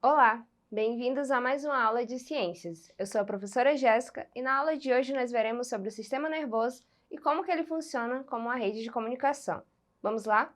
Olá, bem-vindos a mais uma aula de ciências. Eu sou a professora Jéssica e na aula de hoje nós veremos sobre o sistema nervoso e como que ele funciona como uma rede de comunicação. Vamos lá?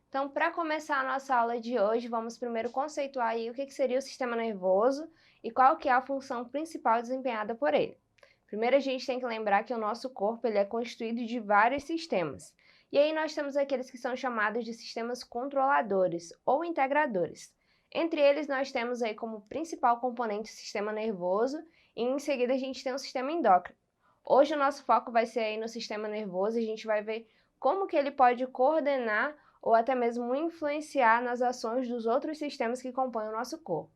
Então, para começar a nossa aula de hoje, vamos primeiro conceituar aí o que seria o sistema nervoso e qual que é a função principal desempenhada por ele. Primeiro, a gente tem que lembrar que o nosso corpo ele é constituído de vários sistemas. E aí nós temos aqueles que são chamados de sistemas controladores ou integradores. Entre eles, nós temos aí como principal componente o sistema nervoso e em seguida a gente tem o sistema endócrino. Hoje o nosso foco vai ser aí no sistema nervoso e a gente vai ver como que ele pode coordenar ou até mesmo influenciar nas ações dos outros sistemas que compõem o nosso corpo.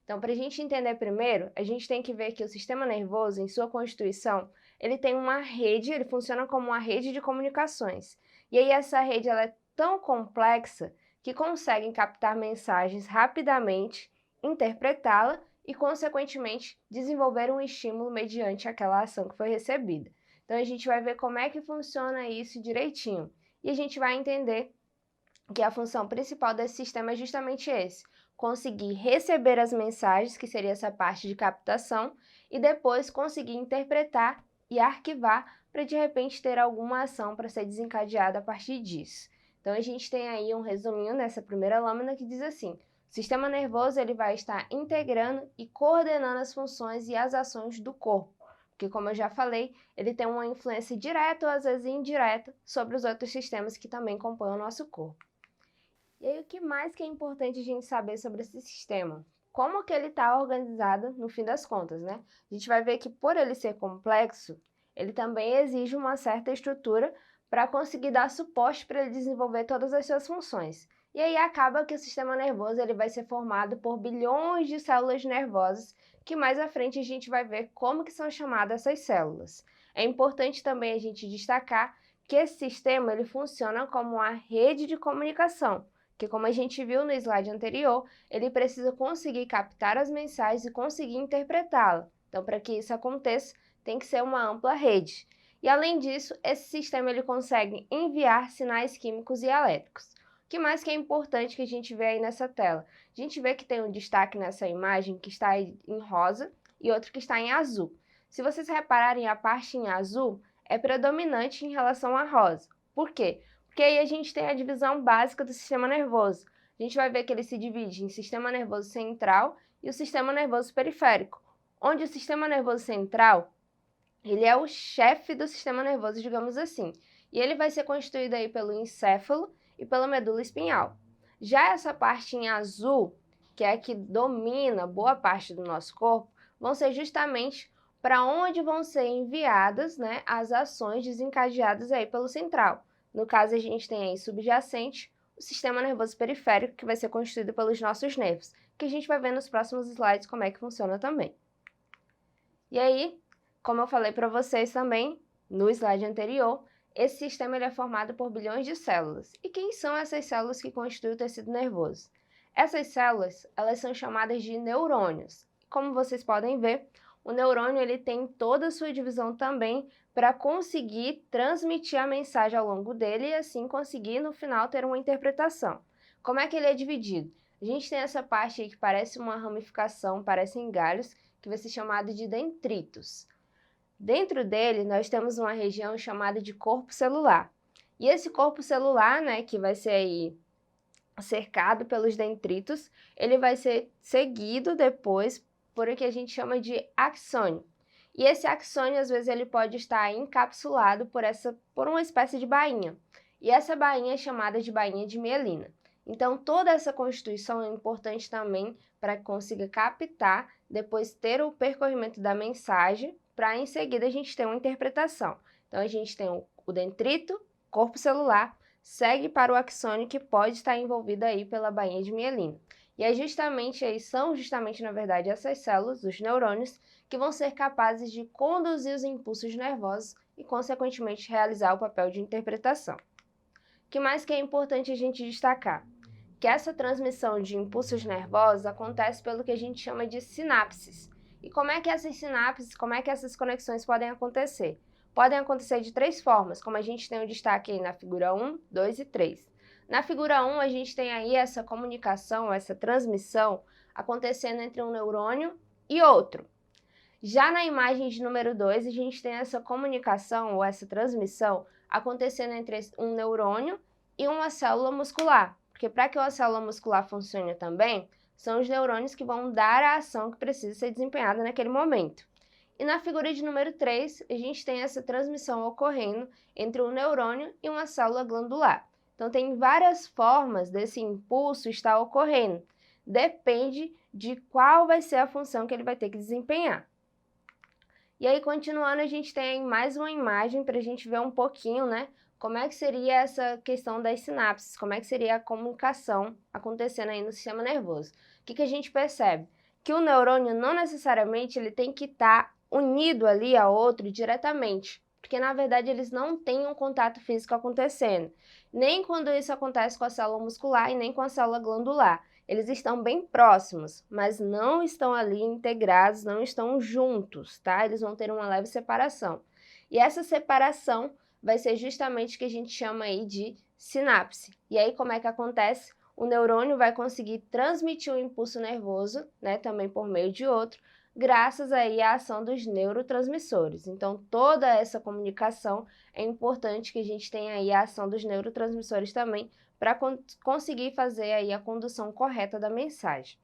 Então, para a gente entender primeiro, a gente tem que ver que o sistema nervoso, em sua constituição, ele tem uma rede, ele funciona como uma rede de comunicações. E aí essa rede ela é tão complexa que consegue captar mensagens rapidamente, interpretá-la e, consequentemente, desenvolver um estímulo mediante aquela ação que foi recebida. Então, a gente vai ver como é que funciona isso direitinho. E a gente vai entender que a função principal desse sistema é justamente esse: conseguir receber as mensagens, que seria essa parte de captação, e depois conseguir interpretar e arquivar para de repente ter alguma ação para ser desencadeada a partir disso. Então a gente tem aí um resuminho nessa primeira lâmina que diz assim: o sistema nervoso ele vai estar integrando e coordenando as funções e as ações do corpo, porque como eu já falei, ele tem uma influência direta ou às vezes indireta sobre os outros sistemas que também compõem o nosso corpo. E aí, o que mais que é importante a gente saber sobre esse sistema? Como que ele está organizado no fim das contas, né? A gente vai ver que por ele ser complexo, ele também exige uma certa estrutura para conseguir dar suporte para ele desenvolver todas as suas funções. E aí acaba que o sistema nervoso ele vai ser formado por bilhões de células nervosas, que mais à frente a gente vai ver como que são chamadas essas células. É importante também a gente destacar que esse sistema ele funciona como uma rede de comunicação, que como a gente viu no slide anterior, ele precisa conseguir captar as mensagens e conseguir interpretá-la. Então, para que isso aconteça, tem que ser uma ampla rede. E além disso, esse sistema ele consegue enviar sinais químicos e elétricos. O que mais que é importante que a gente vê aí nessa tela? A gente vê que tem um destaque nessa imagem que está em rosa e outro que está em azul. Se vocês repararem, a parte em azul é predominante em relação à rosa. Por quê? Porque aí a gente tem a divisão básica do sistema nervoso. A gente vai ver que ele se divide em sistema nervoso central e o sistema nervoso periférico, onde o sistema nervoso central, ele é o chefe do sistema nervoso, digamos assim, e ele vai ser constituído aí pelo encéfalo e pela medula espinhal. Já essa parte em azul, que é a que domina boa parte do nosso corpo, vão ser justamente para onde vão ser enviadas, né, as ações desencadeadas aí pelo central. No caso, a gente tem aí subjacente o sistema nervoso periférico, que vai ser constituído pelos nossos nervos, que a gente vai ver nos próximos slides como é que funciona também. E aí, como eu falei para vocês também no slide anterior, esse sistema ele é formado por bilhões de células. E quem são essas células que constituem o tecido nervoso? Essas células, elas são chamadas de neurônios. Como vocês podem ver, o neurônio ele tem toda a sua divisão também para conseguir transmitir a mensagem ao longo dele e assim conseguir no final ter uma interpretação. Como é que ele é dividido? A gente tem essa parte aí que parece uma ramificação, parecem galhos, que vai ser chamado de dendritos. Dentro dele, nós temos uma região chamada de corpo celular. E esse corpo celular, né, que vai ser aí cercado pelos dendritos, ele vai ser seguido depois por o que a gente chama de axônio. E esse axônio, às vezes, ele pode estar encapsulado por uma espécie de bainha. E essa bainha é chamada de bainha de mielina. Então, toda essa constituição é importante também para que consiga captar, depois ter o percorrimento da mensagem, para em seguida a gente ter uma interpretação. Então, a gente tem o dendrito, corpo celular, segue para o axônio, que pode estar envolvido aí pela bainha de mielina. E é são justamente, na verdade, essas células, os neurônios, que vão ser capazes de conduzir os impulsos nervosos e, consequentemente, realizar o papel de interpretação. O que mais que é importante a gente destacar? Que essa transmissão de impulsos nervosos acontece pelo que a gente chama de sinapses. E como é que essas sinapses, como é que essas conexões podem acontecer? Podem acontecer de três formas, como a gente tem o destaque aí na figura 1, 2 e 3. Na figura 1, a gente tem aí essa comunicação, essa transmissão acontecendo entre um neurônio e outro. Já na imagem de número 2, a gente tem essa comunicação ou essa transmissão acontecendo entre um neurônio e uma célula muscular. Porque para que uma célula muscular funcione também, são os neurônios que vão dar a ação que precisa ser desempenhada naquele momento. E na figura de número 3, a gente tem essa transmissão ocorrendo entre um neurônio e uma célula glandular. Então, tem várias formas desse impulso estar ocorrendo. Depende de qual vai ser a função que ele vai ter que desempenhar. E aí, continuando, a gente tem mais uma imagem para a gente ver um pouquinho, né, como é que seria essa questão das sinapses, como é que seria a comunicação acontecendo aí no sistema nervoso. O que a gente percebe? Que o neurônio não necessariamente ele tem que estar unido ali a outro diretamente, porque na verdade eles não têm um contato físico acontecendo, nem quando isso acontece com a célula muscular e nem com a célula glandular. Eles estão bem próximos, mas não estão ali integrados, não estão juntos, tá? Eles vão ter uma leve separação. E essa separação vai ser justamente o que a gente chama aí de sinapse. E aí, como é que acontece? O neurônio vai conseguir transmitir o impulso nervoso, né, também por meio de outro, graças aí à ação dos neurotransmissores. Então, toda essa comunicação é importante que a gente tenha aí a ação dos neurotransmissores também, para conseguir fazer aí a condução correta da mensagem.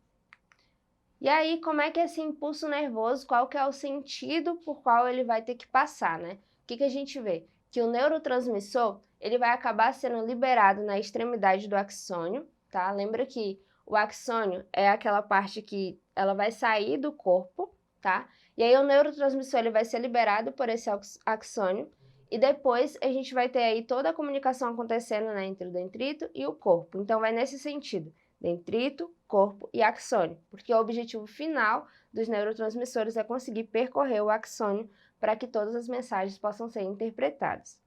E aí, como é que esse impulso nervoso, qual que é o sentido por qual ele vai ter que passar, né? O que a gente vê? Que o neurotransmissor, ele vai acabar sendo liberado na extremidade do axônio, tá? Lembra que o axônio é aquela parte que ela vai sair do corpo, tá? E aí o neurotransmissor, ele vai ser liberado por esse axônio, e depois a gente vai ter aí toda a comunicação acontecendo, né, entre o dendrito e o corpo. Então vai nesse sentido, dendrito, corpo e axônio, porque o objetivo final dos neurotransmissores é conseguir percorrer o axônio para que todas as mensagens possam ser interpretadas.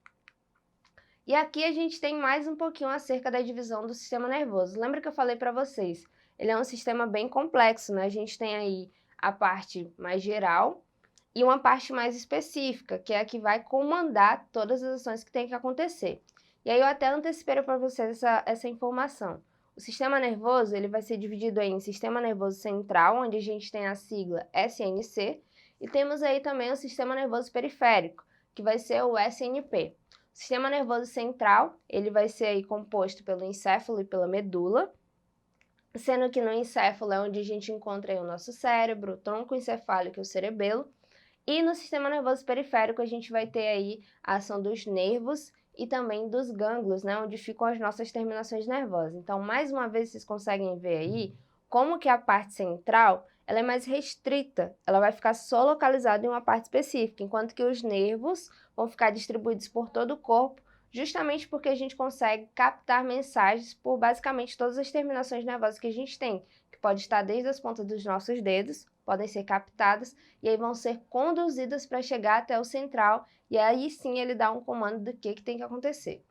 E aqui a gente tem mais um pouquinho acerca da divisão do sistema nervoso. Lembra que eu falei para vocês? Ele é um sistema bem complexo, né? A gente tem aí a parte mais geral e uma parte mais específica, que é a que vai comandar todas as ações que tem que acontecer. E aí eu até antecipei para vocês essa informação. O sistema nervoso ele vai ser dividido aí em sistema nervoso central, onde a gente tem a sigla SNC, e temos aí também o sistema nervoso periférico, que vai ser o SNP. O sistema nervoso central, ele vai ser aí composto pelo encéfalo e pela medula, sendo que no encéfalo é onde a gente encontra aí o nosso cérebro, o tronco encefálico e o cerebelo. E no sistema nervoso periférico a gente vai ter aí a ação dos nervos e também dos gânglios, né, onde ficam as nossas terminações nervosas. Então, mais uma vez, vocês conseguem ver aí como que a parte central ela é mais restrita, ela vai ficar só localizada em uma parte específica, enquanto que os nervos vão ficar distribuídos por todo o corpo, justamente porque a gente consegue captar mensagens por basicamente todas as terminações nervosas que a gente tem, que pode estar desde as pontas dos nossos dedos, podem ser captadas, e aí vão ser conduzidas para chegar até o central, e aí sim ele dá um comando do que tem que acontecer.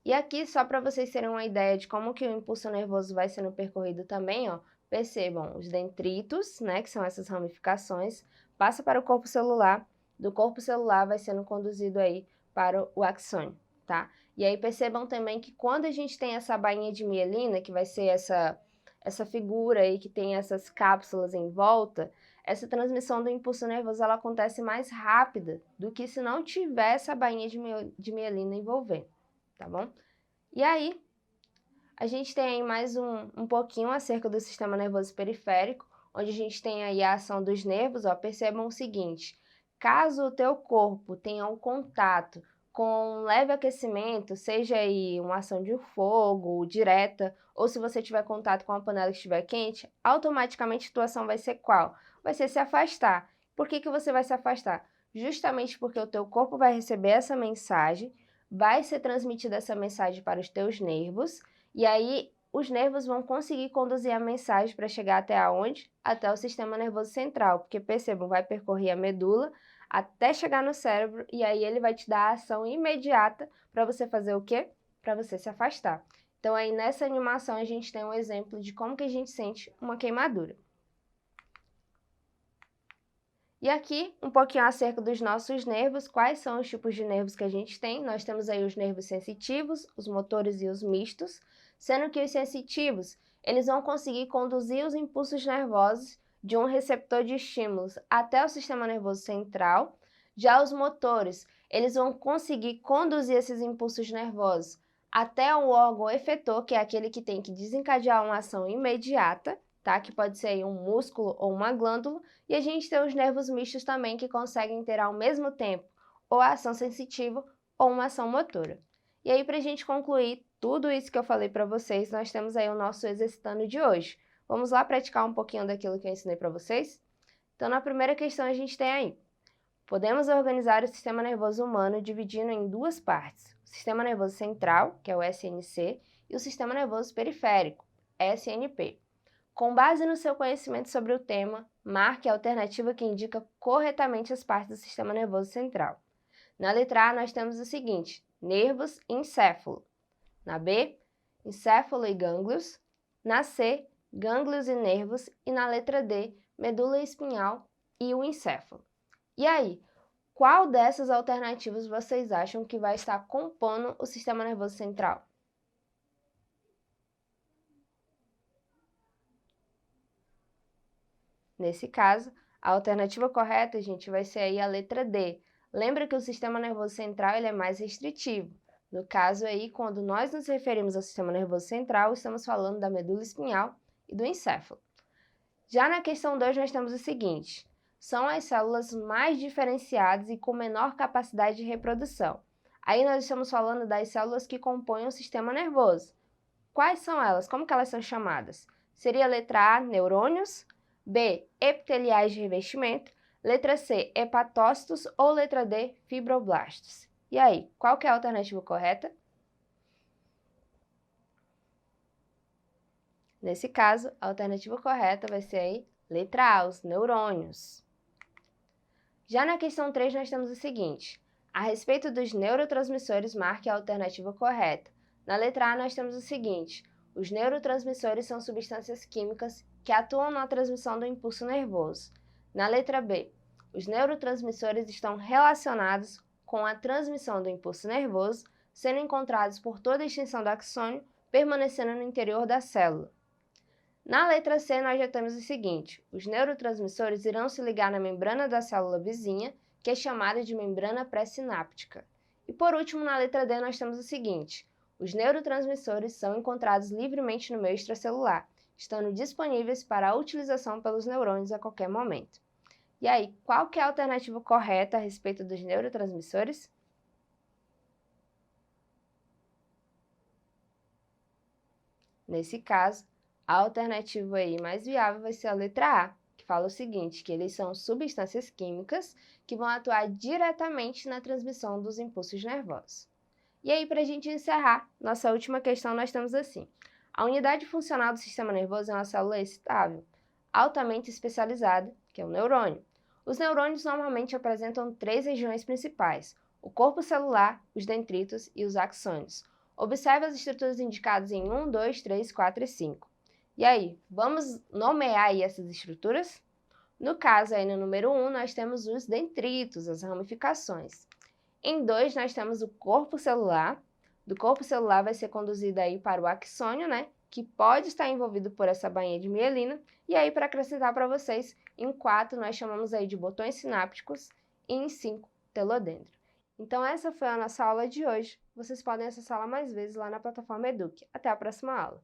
E aqui, só para vocês terem uma ideia de como que o impulso nervoso vai sendo percorrido também, ó, percebam os dendritos, né, que são essas ramificações, passa para o corpo celular, do corpo celular vai sendo conduzido aí para o axônio, tá? E aí percebam também que quando a gente tem essa bainha de mielina, que vai ser essa figura aí que tem essas cápsulas em volta, essa transmissão do impulso nervoso ela acontece mais rápida do que se não tiver essa bainha de mielina envolvendo, tá bom? E aí, a gente tem aí mais um pouquinho acerca do sistema nervoso periférico, onde a gente tem aí a ação dos nervos, ó, percebam o seguinte, caso o teu corpo tenha um contato com um leve aquecimento, seja aí uma ação de fogo, direta, ou se você tiver contato com a panela que estiver quente, automaticamente a tua ação vai ser qual? Vai ser se afastar. Por que você vai se afastar? Justamente porque o teu corpo vai receber essa mensagem, vai ser transmitida essa mensagem para os teus nervos, e aí os nervos vão conseguir conduzir a mensagem para chegar até aonde? Até o sistema nervoso central, porque percebam, vai percorrer a medula, até chegar no cérebro, e aí ele vai te dar a ação imediata para você fazer o quê? Para você se afastar. Então aí nessa animação a gente tem um exemplo de como que a gente sente uma queimadura. E aqui, um pouquinho acerca dos nossos nervos, quais são os tipos de nervos que a gente tem. Nós temos aí os nervos sensitivos, os motores e os mistos, sendo que os sensitivos, eles vão conseguir conduzir os impulsos nervosos de um receptor de estímulos até o sistema nervoso central. Já os motores, eles vão conseguir conduzir esses impulsos nervosos até o órgão efetor, que é aquele que tem que desencadear uma ação imediata, tá? Que pode ser aí um músculo ou uma glândula. E a gente tem os nervos mistos também, que conseguem ter ao mesmo tempo ou a ação sensitiva ou uma ação motora. E aí, para a gente concluir tudo isso que eu falei para vocês, nós temos aí o nosso exercitando de hoje. Vamos lá praticar um pouquinho daquilo que eu ensinei para vocês? Então, na primeira questão, a gente tem aí: podemos organizar o sistema nervoso humano dividindo em duas partes: o sistema nervoso central, que é o SNC, e o sistema nervoso periférico, SNP. Com base no seu conhecimento sobre o tema, marque a alternativa que indica corretamente as partes do sistema nervoso central. Na letra A, nós temos o seguinte: nervos e encéfalo. Na B, encéfalo e gânglios. Na C, gânglios e nervos. E na letra D, medula espinhal e o encéfalo. E aí, qual dessas alternativas vocês acham que vai estar compondo o sistema nervoso central? Nesse caso, a alternativa correta, gente, vai ser aí a letra D. Lembra que o sistema nervoso central ele é mais restritivo. No caso aí, quando nós nos referimos ao sistema nervoso central, estamos falando da medula espinhal e do encéfalo. Já na questão 2, nós temos o seguinte: são as células mais diferenciadas e com menor capacidade de reprodução. Aí nós estamos falando das células que compõem o sistema nervoso. Quais são elas? Como que elas são chamadas? Seria a letra A, neurônios, B, epiteliais de revestimento, letra C, hepatócitos ou letra D, fibroblastos. E aí, qual que é a alternativa correta? Nesse caso, a alternativa correta vai ser aí letra A, os neurônios. Já na questão 3, nós temos o seguinte: a respeito dos neurotransmissores, marque a alternativa correta. Na letra A, nós temos o seguinte: os neurotransmissores são substâncias químicas que atuam na transmissão do impulso nervoso. Na letra B, os neurotransmissores estão relacionados com a transmissão do impulso nervoso, sendo encontrados por toda a extensão do axônio, permanecendo no interior da célula. Na letra C, nós já temos o seguinte: os neurotransmissores irão se ligar na membrana da célula vizinha, que é chamada de membrana pré-sináptica. E por último, na letra D, nós temos o seguinte: os neurotransmissores são encontrados livremente no meio extracelular, estando disponíveis para a utilização pelos neurônios a qualquer momento. E aí, qual que é a alternativa correta a respeito dos neurotransmissores? Nesse caso, a alternativa aí mais viável vai ser a letra A, que fala o seguinte, que eles são substâncias químicas que vão atuar diretamente na transmissão dos impulsos nervosos. E aí, para a gente encerrar, nossa última questão, nós temos assim: a unidade funcional do sistema nervoso é uma célula excitável, altamente especializada, que é o neurônio. Os neurônios normalmente apresentam 3 regiões principais: o corpo celular, os dendritos e os axônios. Observe as estruturas indicadas em 1, 2, 3, 4 e 5. E aí, vamos nomear aí essas estruturas? No caso, aí no número 1, nós temos os dendritos, as ramificações. Em 2, nós temos o corpo celular. Do corpo celular vai ser conduzido aí para o axônio, né? Que pode estar envolvido por essa bainha de mielina. E aí, para acrescentar para vocês, em 4, nós chamamos aí de botões sinápticos e em 5, telodendro. Então, essa foi a nossa aula de hoje. Vocês podem acessá-la mais vezes lá na plataforma Eduque. Até a próxima aula!